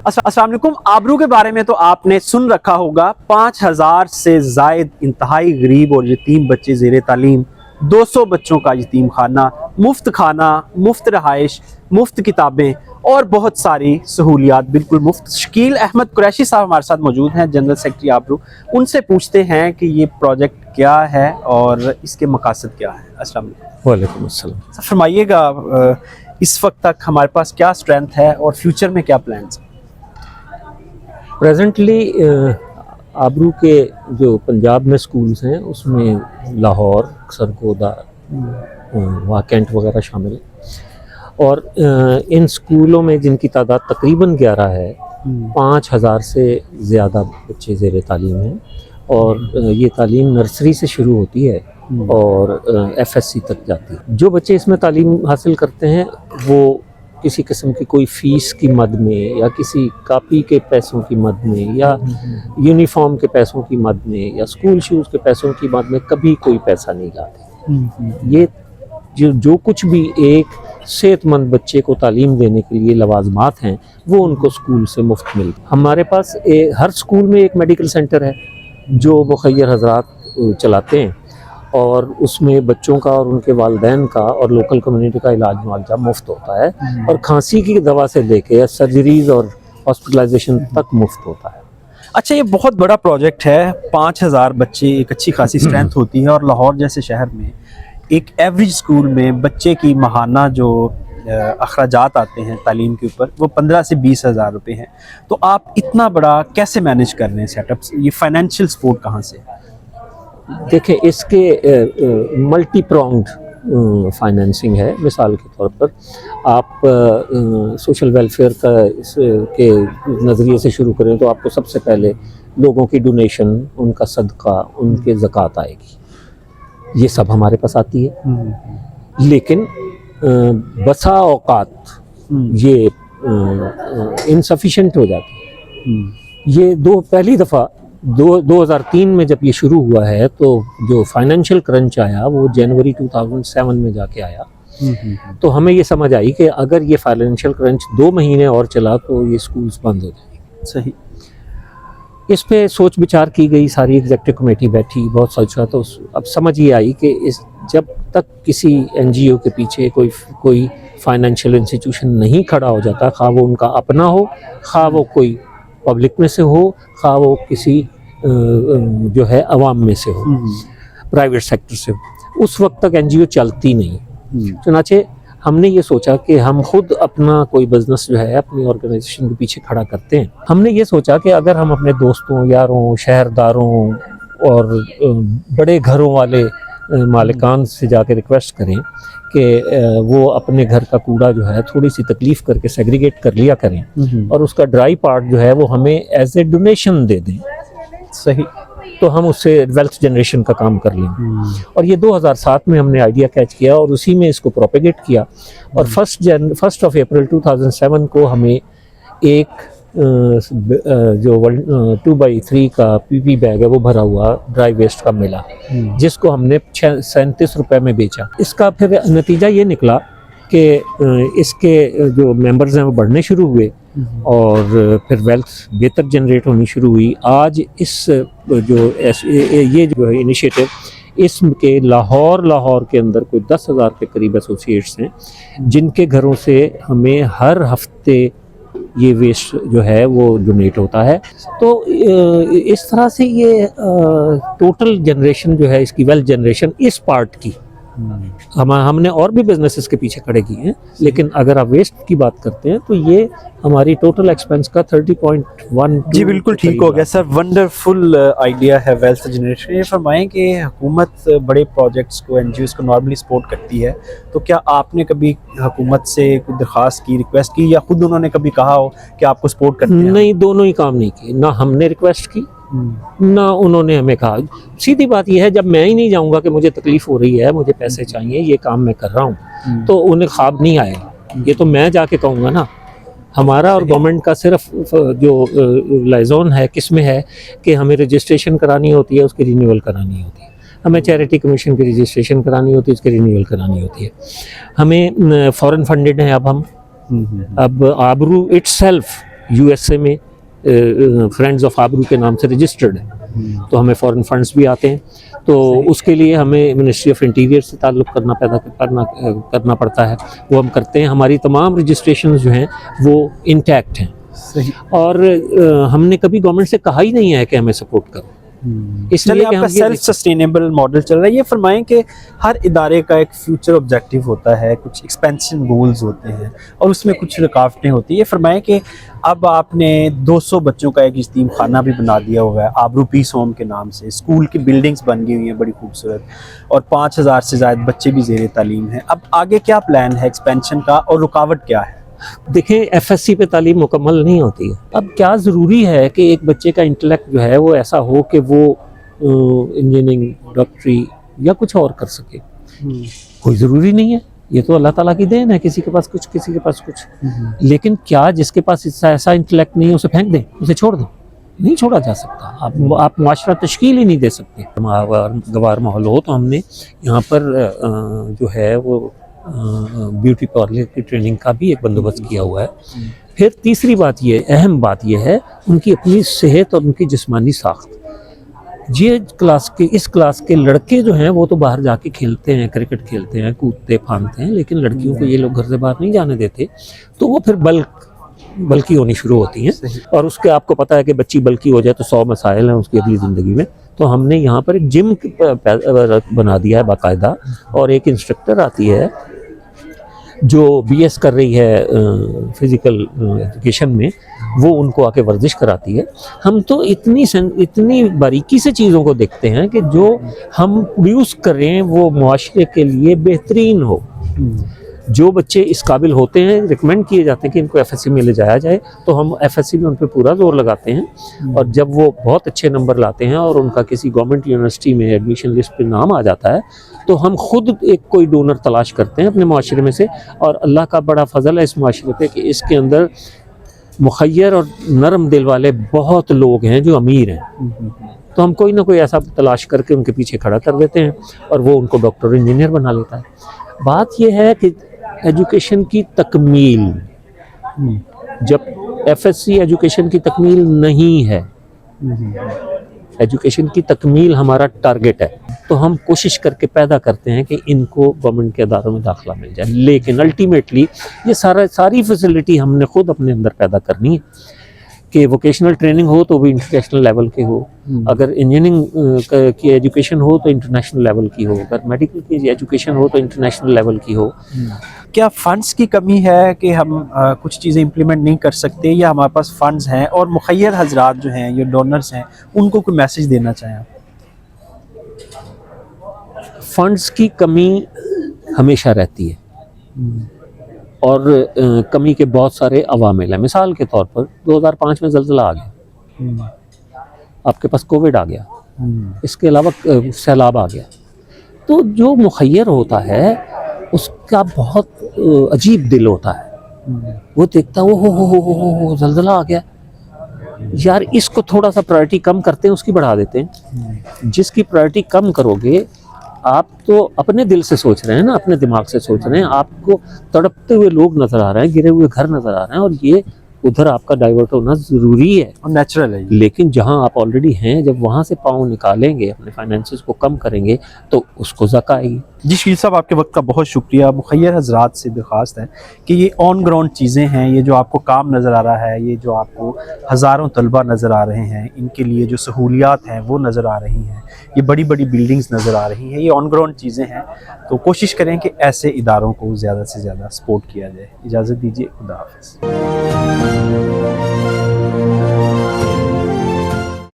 अस्सलाम वालेकुम। आबरू के बारे में तो आपने सुन रखा होगा, 5000 से जायद इंतहाई गरीब और यतीम बच्चे ज़ेर तालीम, 200 बच्चों का यतीम खाना, मुफ्त रहाइश, मुफ्त किताबें और बहुत सारी सहूलियात बिल्कुल मुफ्त। शकील अहमद कुरैशी साहब हमारे साथ मौजूद हैं, जनरल सेक्रेटरी आबरू। उनसे पूछते हैं कि ये प्रोजेक्ट क्या है और इसके मकासद क्या है। अस्सलाम वालेकुम। वालेकुम अस्सलाम। फरमाइएगा, इस वक्त तक हमारे पास क्या स्ट्रेंथ है और फ्यूचर में क्या प्लान्स हैं? प्रेजेंटली आबरू के जो पंजाब में स्कूल्स हैं उसमें लाहौर, सरगोदा, वहाँ कैंट वगैरह शामिल है। और इन स्कूलों में जिनकी तादाद तकरीबन 11 है, 5000 से ज़्यादा बच्चे ज़ेर तालीम हैं। और ये तालीम नर्सरी से शुरू होती है और FSC तक जाती है। जो बच्चे इसमें तालीम हासिल करते हैं वो किसी किस्म की कोई फ़ीस की मद में या किसी कापी के पैसों की मद में या यूनिफॉर्म के पैसों की मद में या स्कूल शूज़ के पैसों की मद में कभी कोई पैसा नहीं लाते। ये जो कुछ भी एक सेहतमंद बच्चे को तालीम देने के लिए लवाजमात हैं वो उनको स्कूल से मुफ्त मिलते। हमारे पास हर स्कूल में एक मेडिकल सेंटर है जो मुखय्यर हजरात चलाते हैं और उसमें बच्चों का और उनके वालिदैन का और लोकल कम्युनिटी का इलाज मुआवजा मुफ्त होता है। और खांसी की दवा से लेके सर्जरीज और हॉस्पिटलाइजेशन तक मुफ्त होता है। अच्छा, ये बहुत बड़ा प्रोजेक्ट है। 5000 बच्चे, एक अच्छी खासी स्ट्रेंथ होती है। और लाहौर जैसे शहर में एक एवरेज स्कूल में बच्चे की माहाना जो अखराजात आते हैं तालीम के ऊपर वो 15 से 20 हज़ार रुपये हैं। तो आप इतना बड़ा कैसे मैनेज कर रहे हैं सेटअप? ये फाइनेंशियल सपोर्ट कहाँ से? देखें, इसके मल्टी प्रोंग्ड फाइनेंसिंग है। मिसाल के तौर पर आप सोशल वेलफेयर के नज़रिए से शुरू करें तो आपको सबसे पहले लोगों की डोनेशन, उनका सदका, उनके ज़कात आएगी। ये सब हमारे पास आती है। लेकिन बसा औकात ये इनसफिशेंट हो जाती है। ये पहली दफ़ा 2003 में जब ये शुरू हुआ है तो जो फाइनेंशियल क्रंच आया वो जनवरी 2007 में जाके आया। तो हमें ये समझ आई कि अगर ये फाइनेंशियल क्रंच 2 महीने और चला तो ये स्कूल्स बंद हो जाएंगे। सही। इस पे सोच विचार की गई, सारी एग्जीक्यूटिव कमेटी बैठी, बहुत सोचा। तो अब समझ ये आई कि जब तक किसी NGO के पीछे कोई फाइनेंशियल इंस्टीट्यूशन नहीं खड़ा हो जाता, खा वो उनका अपना हो, खा वो कोई पब्लिक में से हो, खा वो किसी जो है अवाम में से हो, प्राइवेट सेक्टर से हो, उस वक्त तक NGO चलती नहीं। चुनाचे हमने ये सोचा कि हम खुद अपना कोई बिजनेस जो है अपनी ऑर्गेनाइजेशन के पीछे खड़ा करते हैं। हमने ये सोचा कि अगर हम अपने दोस्तों, यारों, शहरदारों और बड़े घरों वाले मालिकान से जाके रिक्वेस्ट करें कि वो अपने घर का कूड़ा जो है थोड़ी सी तकलीफ़ करके सेग्रीगेट कर लिया करें और उसका ड्राई पार्ट जो है वो हमें एज ए डोनेशन दे दें। सही। तो हम उससे वेल्थ जनरेशन का काम कर लेंगे। और ये 2007 में हमने आइडिया कैच किया और उसी में इसको प्रोपेगेट किया। और 1 अप्रैल 2007 को हमें एक जो 2x3 का PP बैग है वो भरा हुआ ड्राई वेस्ट का मिला, जिसको हमने 37 रुपए में बेचा। इसका फिर नतीजा ये निकला कि इसके जो मेंबर्स हैं वो बढ़ने शुरू हुए और फिर वेल्थ बेहतर जनरेट होनी शुरू हुई। आज इस ये जो है इनिशिएटिव, इसके लाहौर के अंदर कोई 10,000 के करीब एसोसिएट्स हैं जिनके घरों से हमें हर हफ्ते ये वेस्ट जो है वो डोनेट होता है। तो इस तरह से ये टोटल जनरेशन जो है इसकी वेल्थ जनरेशन इस पार्ट की हमने और भी बिजनेसेस के पीछे खड़े किए हैं, लेकिन अगर आप वेस्ट की बात करते हैं तो ये हमारी टोटल एक्सपेंस का 30.1। जी बिल्कुल ठीक हो गया सर, वंडरफुल आइडिया है वेल्थ जनरेशन। ये फरमाएं कि हुकूमत बड़े प्रोजेक्ट्स को, NGOs को नॉर्मली सपोर्ट करती है, तो क्या आपने कभी हुकूमत से कोई दरख्वास्त की, रिक्वेस्ट की, या खुद उन्होंने कभी कहा हो कि आपको सपोर्ट करते हैं? नहीं, दोनों ही काम नहीं किए। ना हमने रिक्वेस्ट की ना उन्होंने हमें कहा। सीधी बात यह है, जब मैं ही नहीं जाऊंगा कि मुझे तकलीफ हो रही है, मुझे पैसे चाहिए, ये काम मैं कर रहा हूँ, तो उन्हें ख्वाब नहीं आएगा। ये तो मैं जाके कहूँगा ना। हमारा और गवर्नमेंट का सिर्फ जो लाइजोन है किस में है कि हमें रजिस्ट्रेशन करानी होती है, उसकी रिन्यूअल करानी होती है। हमें चैरिटी कमीशन की रजिस्ट्रेशन करानी होती है, उसकी रिन्यूअल करानी होती है। हमें फॉरेन फंडेड है अब आबरू इटसेल्फ USA में फ्रेंड्स ऑफ आबरू के नाम से रजिस्टर्ड है, तो हमें फॉरेन फंड्स भी आते हैं, तो उसके लिए हमें मिनिस्ट्री ऑफ इंटीरियर से ताल्लुक़ करना पड़ता है, वो हम करते हैं। हमारी तमाम रजिस्ट्रेशन जो हैं वो इंटैक्ट हैं, सही। और हमने कभी गवर्नमेंट से कहा ही नहीं है कि हमें सपोर्ट करो, इसलिए आपका सेल्फ सस्टेनेबल मॉडल चल रहा है। ये फरमाएं कि हर इदारे का एक फ्यूचर ऑब्जेक्टिव होता है, कुछ एक्सपेंशन गोल्स होते हैं और उसमें कुछ रुकावटें होती हैं। ये फरमाएं कि अब आपने 200 बच्चों का एक यतीम खाना भी बना दिया हुआ है आबरू पीस होम के नाम से, स्कूल की बिल्डिंग्स बन गई हुई हैं बड़ी खूबसूरत, और 5000 से ज़्यादा बच्चे भी ज़ेर तालीम हैं। अब आगे क्या प्लान है एक्सपेंशन का और रुकावट क्या है? देखें, FSC पे तालीम मुकम्मल नहीं होती है। अब क्या ज़रूरी है कि एक बच्चे का इंटेलेक्ट जो है वो ऐसा हो कि वो इंजीनियरिंग, डॉक्टरी या कुछ और कर सके, कोई ज़रूरी नहीं है। ये तो अल्लाह ताला की देन है, किसी के पास कुछ, किसी के पास कुछ। लेकिन क्या जिसके पास ऐसा इंटेलेक्ट नहीं है उसे फेंक दें, उसे छोड़ दें? नहीं छोड़ा जा सकता। आप मुआशरा तश्कील ही नहीं दे सकते। गवार माहौल हो तो हमने यहाँ पर जो है वो ब्यूटी पार्लर की ट्रेनिंग का भी एक बंदोबस्त किया हुआ है। फिर तीसरी बात ये, अहम बात ये है उनकी अपनी सेहत और उनकी जिस्मानी साख्त। इस क्लास के लड़के जो हैं वो तो बाहर जाके खेलते हैं, क्रिकेट खेलते हैं, कूदते फांदते हैं, लेकिन लड़कियों को ये लोग घर से बाहर नहीं जाने देते, तो वो फिर बल्कि होनी शुरू होती हैं। और उसके आपको पता है कि बच्ची बल्कि हो जाए तो 100 मसाइल हैं उसकी अगली ज़िंदगी में। तो हमने यहाँ पर एक जिम बना दिया है बाकायदा, और एक इंस्ट्रक्टर आती है जो BS कर रही है फिज़िकल एजुकेशन में, वो उनको आके वर्जिश कराती है। हम तो इतनी बारीकी से चीज़ों को देखते हैं कि जो हम प्रोड्यूस करें वो मुआशरे के लिए बेहतरीन हो। जो बच्चे इस काबिल होते हैं, रिकमेंड किए जाते हैं कि इनको FSC में ले जाया जाए, तो हम FSC में उन पर पूरा जोर लगाते हैं। और जब वो बहुत अच्छे नंबर लाते हैं और उनका किसी गवर्नमेंट यूनिवर्सिटी में एडमिशन लिस्ट पे नाम आ जाता है, तो हम खुद एक कोई डोनर तलाश करते हैं अपने माशरे में से। और अल्लाह का बड़ा फजल है इस माशरे पे कि इसके अंदर मुखय्यर और नरम दिल वाले बहुत लोग हैं जो अमीर हैं, तो हम कोई ना कोई ऐसा तलाश करके उनके पीछे खड़ा कर देते हैं और वो उनको डॉक्टर इंजीनियर बना लेता है। बात यह है कि एजुकेशन की तकमील, जब FSC एजुकेशन की तकमील नहीं है, एजुकेशन की तकमील हमारा टारगेट है, तो हम कोशिश करके पैदा करते हैं कि इनको गवर्नमेंट के अदारों में दाखिला मिल जाए। लेकिन अल्टीमेटली ये सारी फैसिलिटी हमने खुद अपने अंदर पैदा करनी है कि वोकेशनल ट्रेनिंग हो तो भी इंटरनेशनल लेवल के हो, अगर इंजीनियरिंग की एजुकेशन हो तो इंटरनेशनल लेवल की हो, अगर मेडिकल की एजुकेशन हो तो इंटरनेशनल लेवल की हो। क्या फंड्स की कमी है कि हम कुछ चीज़ें इम्प्लीमेंट नहीं कर सकते, या हमारे पास फंड्स हैं और मुखय्यर हजरात जो हैं, ये डोनर्स हैं, उनको कोई मैसेज देना चाहें आप? फंड्स की कमी हमेशा रहती है और कमी के बहुत सारे अवामिल हैं। मिसाल के तौर पर 2005 में ज़ल्ज़ला आ गया, आपके पास कोविड आ गया, इसके अलावा सैलाब आ गया। तो जो मुखय्यर होता है उसका बहुत अजीब दिल होता है, वो देखता है हो ज़ल्ज़ला आ गया यार, इसको थोड़ा सा प्रायोरिटी कम करते हैं, उसकी बढ़ा देते हैं। जिसकी प्रायोरिटी कम करोगे, आप तो अपने दिल से सोच रहे हैं ना, अपने दिमाग से सोच रहे हैं, आपको तड़पते हुए लोग नजर आ रहे हैं, गिरे हुए घर नजर आ रहे हैं, और ये उधर आपका डाइवर्ट होना ज़रूरी है और नेचुरल है। लेकिन जहां आप ऑलरेडी हैं, जब वहां से पाँव निकालेंगे, अपने फाइनेंसेस को कम करेंगे, तो उसको ज़का आएगी। जी शकील साहब, आपके वक्त का बहुत शुक्रिया। मुखय्यर हजरात से दरख्वास्त है कि ये ऑन ग्राउंड चीज़ें हैं, ये जो आपको काम नज़र आ रहा है, ये जो आपको हज़ारों तलबा नज़र आ रहे हैं, इनके लिए जो सहूलियात हैं वो नज़र आ रही हैं, ये बड़ी बड़ी बिल्डिंग्स नज़र आ रही हैं, ये ऑन ग्राउंड चीज़ें हैं। तो कोशिश करें कि ऐसे इदारों को ज़्यादा से ज़्यादा सपोर्ट किया जाए। इजाज़त दीजिए, खुदा हाफ़िज़।